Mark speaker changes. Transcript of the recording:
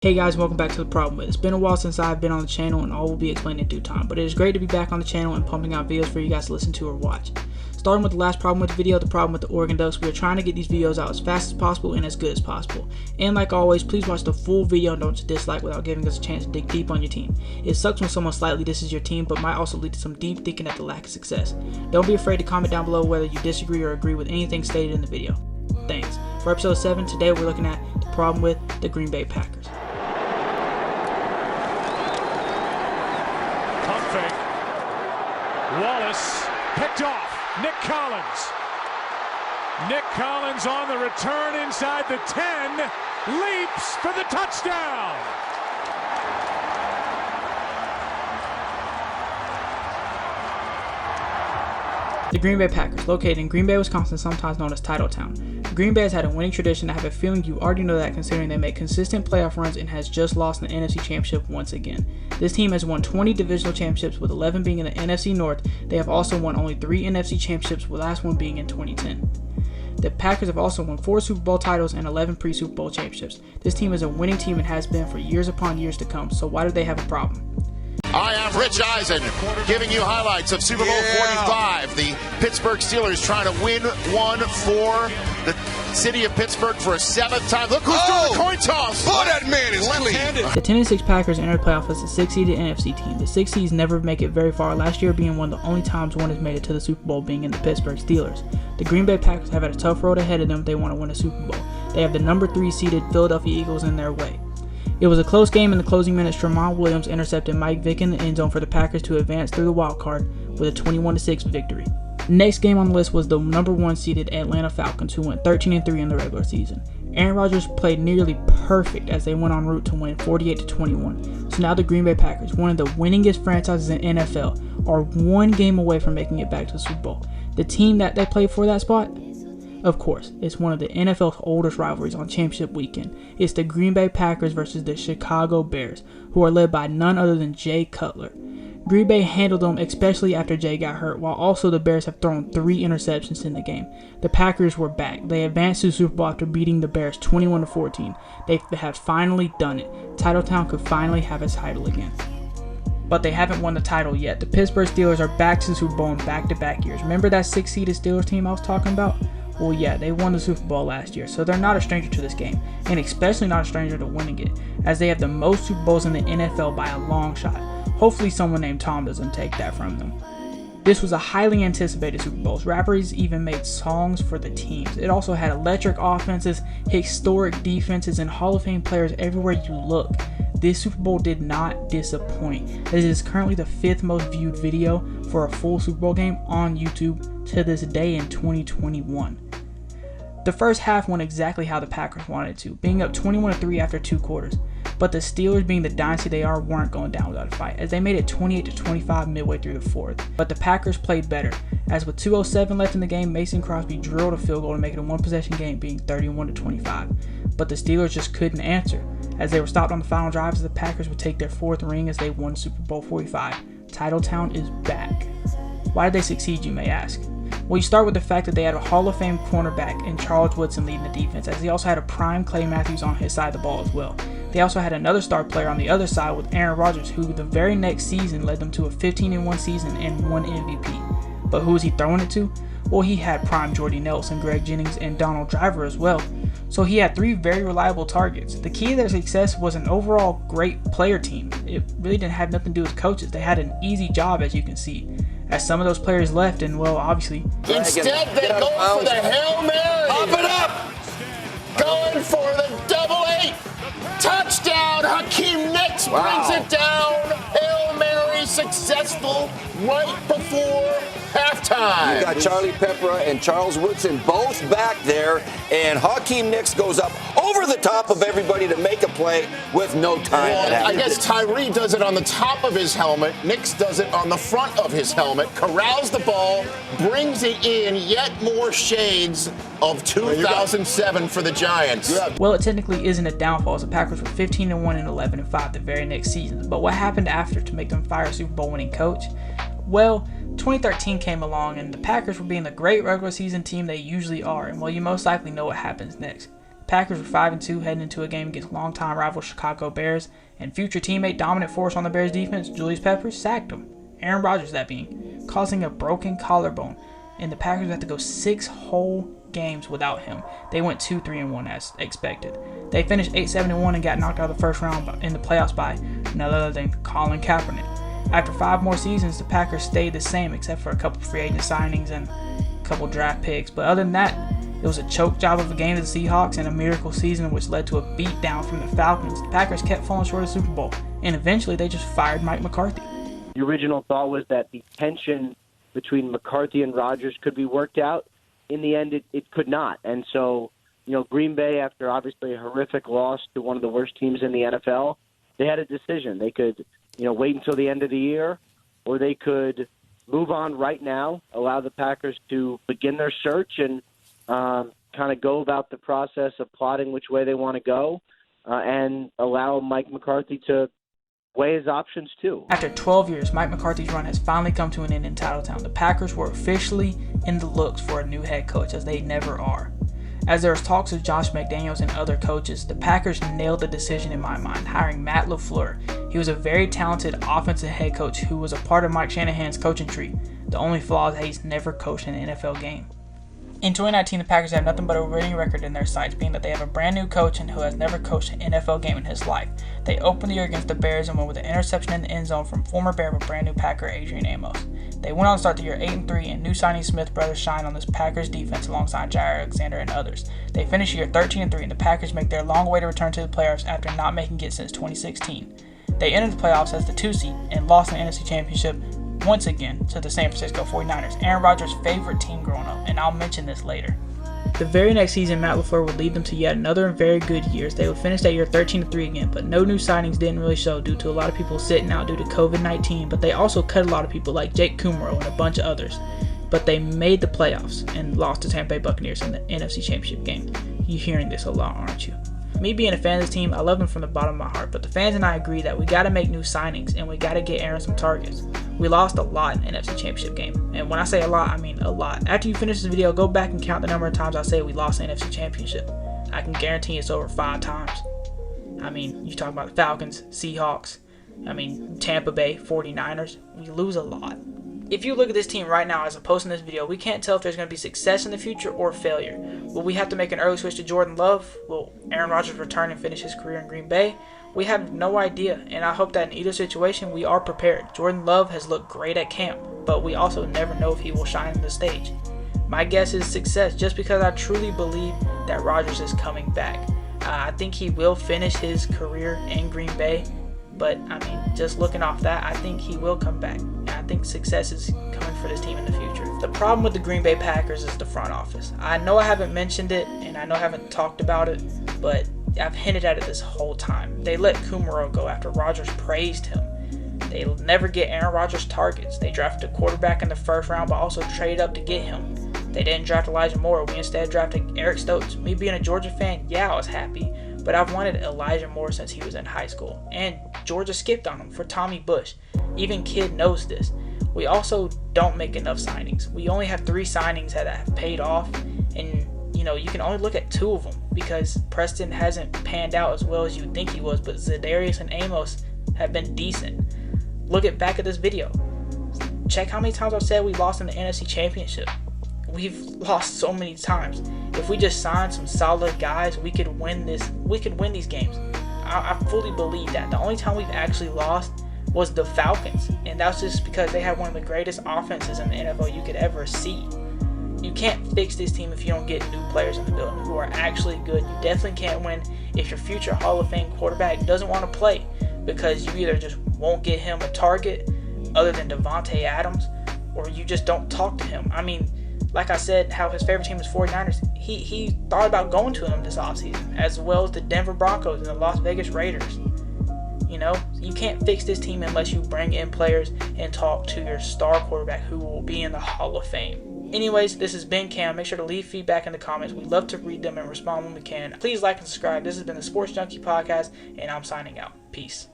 Speaker 1: Hey guys, welcome back to The Problem With. It's been a while since I've been on the channel and all will be explained in due time, but it is great to be back on the channel and pumping out videos for you guys to listen to or watch. Starting with the last problem with the video, the problem with the Oregon Ducks, we are trying to get these videos out as fast as possible and as good as possible. And like always, please watch the full video and don't dislike without giving us a chance to dig deep on your team. It sucks when someone slightly disses your team, but might also lead to some deep thinking at the lack of success. Don't be afraid to comment down below whether you disagree or agree with anything stated in the video. Thanks. For episode 7, today we're looking at the problem with the Green Bay Packers.
Speaker 2: Wallace picked off. Nick Collins on the return inside the 10, leaps for the touchdown.
Speaker 1: The Green Bay Packers, located in Green Bay, Wisconsin, sometimes known as Titletown. Green Bay has had a winning tradition. I have a feeling you already know that, considering they make consistent playoff runs and has just lost the NFC Championship once again. This team has won 20 divisional championships, with 11 being in the NFC North. They have also won only 3 NFC championships, with the last one being in 2010. The Packers have also won 4 Super Bowl titles and 11 pre-Super Bowl championships. This team is a winning team and has been for years upon years to come, so why do they have a problem?
Speaker 3: I am Rich Eisen, giving you highlights of Super Bowl 45. The Pittsburgh Steelers trying to win one for the city of Pittsburgh for a 7th time. Look who's doing the coin toss.
Speaker 4: Oh, that man is left-handed.
Speaker 1: The 10-6 Packers entered the playoffs as the 6th-seeded NFC team. The 6 seeds never make it very far, last year being one of the only times one has made it to the Super Bowl being in the Pittsburgh Steelers. The Green Bay Packers have had a tough road ahead of them if they want to win a Super Bowl. They have the number 3 seeded Philadelphia Eagles in their way. It was a close game in the closing minutes. Tramon Williams intercepted Mike Vick in the end zone for the Packers to advance through the wild card with a 21-6 victory. Next game on the list was the number 1 seeded Atlanta Falcons, who went 13-3 in the regular season. Aaron Rodgers played nearly perfect as they went en route to win 48-21. So now the Green Bay Packers, one of the winningest franchises in NFL, are 1 game away from making it back to the Super Bowl. The team that they played for that spot? Of course, it's one of the NFL's oldest rivalries on championship weekend. It's the Green Bay Packers versus the Chicago Bears, who are led by none other than Jay Cutler. Green Bay handled them, especially after Jay got hurt, while also the Bears have thrown 3 interceptions in the game. The Packers were back. They advanced to the Super Bowl after beating the Bears 21-14. They have finally done it. Titletown could finally have its title again. But they haven't won the title yet. The Pittsburgh Steelers are back to the Super Bowl in back-to-back years. Remember that 6-seeded Steelers team I was talking about? Well, yeah, they won the Super Bowl last year, so they're not a stranger to this game, and especially not a stranger to winning it, as they have the most Super Bowls in the NFL by a long shot. Hopefully someone named Tom doesn't take that from them. This was a highly anticipated Super Bowl. Rappers even made songs for the teams. It also had electric offenses, historic defenses, and Hall of Fame players everywhere you look. This Super Bowl did not disappoint. This is currently the 5th most viewed video for a full Super Bowl game on YouTube to this day in 2021. The first half went exactly how the Packers wanted it to, being up 21-3 after 2 quarters. But the Steelers, being the dynasty they are, weren't going down without a fight, as they made it 28-25 midway through the 4th. But the Packers played better, as with 2:07 left in the game, Mason Crosby drilled a field goal to make it a 1-possession game, being 31-25. But the Steelers just couldn't answer, as they were stopped on the final drive as the Packers would take their 4th ring as they won Super Bowl 45. Titletown is back. Why did they succeed, you may ask? Well, you start with the fact that they had a Hall of Fame cornerback in Charles Woodson leading the defense, as they also had a prime Clay Matthews on his side of the ball as well. They also had another star player on the other side with Aaron Rodgers, who the very next season led them to a 15-1 season and 1 MVP. But who was he throwing it to? Well, he had prime Jordy Nelson, Greg Jennings, and Donald Driver as well. So he had 3 very reliable targets. The key to their success was an overall great player team. It really didn't have nothing to do with coaches. They had an easy job, as you can see. As some of those players left, and well, obviously.
Speaker 3: Instead, they go for the Hail Mary. Up and up. Going for the double 8. Touchdown. Hakeem Nicks brings it down. Hail Mary successful right before halftime.
Speaker 4: You got Charlie Pepper and Charles Woodson both back there, and Hakeem Nicks goes up over the top of everybody to make a play with no time.
Speaker 3: Well, I guess Tyree does it on the top of his helmet. Nicks does it on the front of his helmet. Corrals the ball, brings it in. Yet more shades of 2007 for the Giants.
Speaker 1: Well, it technically isn't a downfall, as the Packers were 15-1 and 11-5 the very next season. But what happened after to make them fire a Super Bowl winning coach? Well, 2013 came along, and the Packers were being the great regular season team they usually are, and well, you most likely know what happens next. Packers were 5-2 heading into a game against longtime rival Chicago Bears, and future teammate dominant force on the Bears defense, Julius Peppers, sacked him. Aaron Rodgers, that being, causing a broken collarbone, and the Packers had to go 6 whole games without him. They went 2-3-1 as expected. They finished 8-7-1 and got knocked out of the first round in the playoffs by none other than Colin Kaepernick. After 5 more seasons, the Packers stayed the same except for a couple free agent signings and a couple draft picks. But other than that, it was a choke job of a game to the Seahawks and a miracle season which led to a beatdown from the Falcons. The Packers kept falling short of the Super Bowl, and eventually they just fired Mike McCarthy.
Speaker 5: The original thought was that the tension between McCarthy and Rodgers could be worked out. In the end, it could not. And so, Green Bay, after obviously a horrific loss to one of the worst teams in the NFL, they had a decision. They could, wait until the end of the year, or they could move on right now, allow the Packers to begin their search and kind of go about the process of plotting which way they want to go, and allow Mike McCarthy to weigh his options too.
Speaker 1: After 12 years, Mike McCarthy's run has finally come to an end in Titletown. The Packers were officially in the looks for a new head coach, as they never are. As there was talks of Josh McDaniels and other coaches, the Packers nailed the decision in my mind, hiring Matt LaFleur. He was a very talented offensive head coach who was a part of Mike Shanahan's coaching tree. The only flaw is that he's never coached an NFL game. In 2019, the Packers have nothing but a winning record in their sights, being that they have a brand new coach and who has never coached an NFL game in his life. They opened the year against the Bears and won with an interception in the end zone from former Bear but brand new Packer Adrian Amos. They went on to start the year 8-3, and new signing Smith brothers shine on this Packers defense alongside Jair Alexander and others. They finish the year 13-3, and the Packers make their long-awaited return to the playoffs after not making it since 2016. They entered the playoffs as the 2 seed and lost the NFC Championship once again to the San Francisco 49ers, Aaron Rodgers' favorite team growing up, and I'll mention this later. The very next season, Matt LaFleur would lead them to yet another very good years. They would finish that year 13-3 again, but no new signings didn't really show due to a lot of people sitting out due to COVID-19, but they also cut a lot of people like Jake Kumaro and a bunch of others. But they made the playoffs and lost to Tampa Bay Buccaneers in the NFC Championship game. You're hearing this a lot, aren't you? Me being a fan of this team, I love them from the bottom of my heart, but the fans and I agree that we got to make new signings and we got to get Aaron some targets. We lost a lot in the NFC Championship game, and when I say a lot, I mean a lot. After you finish this video, go back and count the number of times I say we lost the NFC Championship. I can guarantee it's over 5 times. I mean, you talk about the Falcons, Seahawks, Tampa Bay, 49ers. We lose a lot. If you look at this team right now as opposed to this video, we can't tell if there's going to be success in the future or failure. Will we have to make an early switch to Jordan Love? Will Aaron Rodgers return and finish his career in Green Bay? We have no idea, and I hope that in either situation we are prepared. Jordan Love has looked great at camp, but we also never know if he will shine on the stage. My guess is success, just because I truly believe that Rodgers is coming back. I think he will finish his career in Green Bay, but just looking off that, I think he will come back. And I think success is coming for this team in the future. The problem with the Green Bay Packers is the front office. I know I haven't mentioned it, and I know I haven't talked about it, but I've hinted at it this whole time. They let Kumaro go after Rodgers praised him. They never get Aaron Rodgers targets. They drafted a quarterback in the first round, but also traded up to get him. They didn't draft Elijah Moore. We instead drafted Eric Stokes. Me being a Georgia fan, I was happy, but I've wanted Elijah Moore since he was in high school. And Georgia skipped on him for Tommy Bush. Even Kidd knows this. We also don't make enough signings. We only have 3 signings that have paid off, and you can only look at 2 of them because Preston hasn't panned out as well as you'd think he was, but Za'Darius and Amos have been decent. Look back at this video. Check how many times I've said we lost in the NFC Championship. We've lost so many times. If we just signed some solid guys, we could win this. We could win these games. I fully believe that. The only time we've actually lost was the Falcons, and that's just because they had one of the greatest offenses in the NFL you could ever see. You can't fix this team if you don't get new players in the building who are actually good. You definitely can't win if your future Hall of Fame quarterback doesn't want to play, because you either just won't get him a target other than Devante Adams, or you just don't talk to him. Like I said, how his favorite team is 49ers, he thought about going to them this offseason, as well as the Denver Broncos and the Las Vegas Raiders. You can't fix this team unless you bring in players and talk to your star quarterback who will be in the Hall of Fame. Anyways, this has been Cam. Make sure to leave feedback in the comments. We'd love to read them and respond when we can. Please like and subscribe. This has been the Sports Junkie Podcast, and I'm signing out. Peace.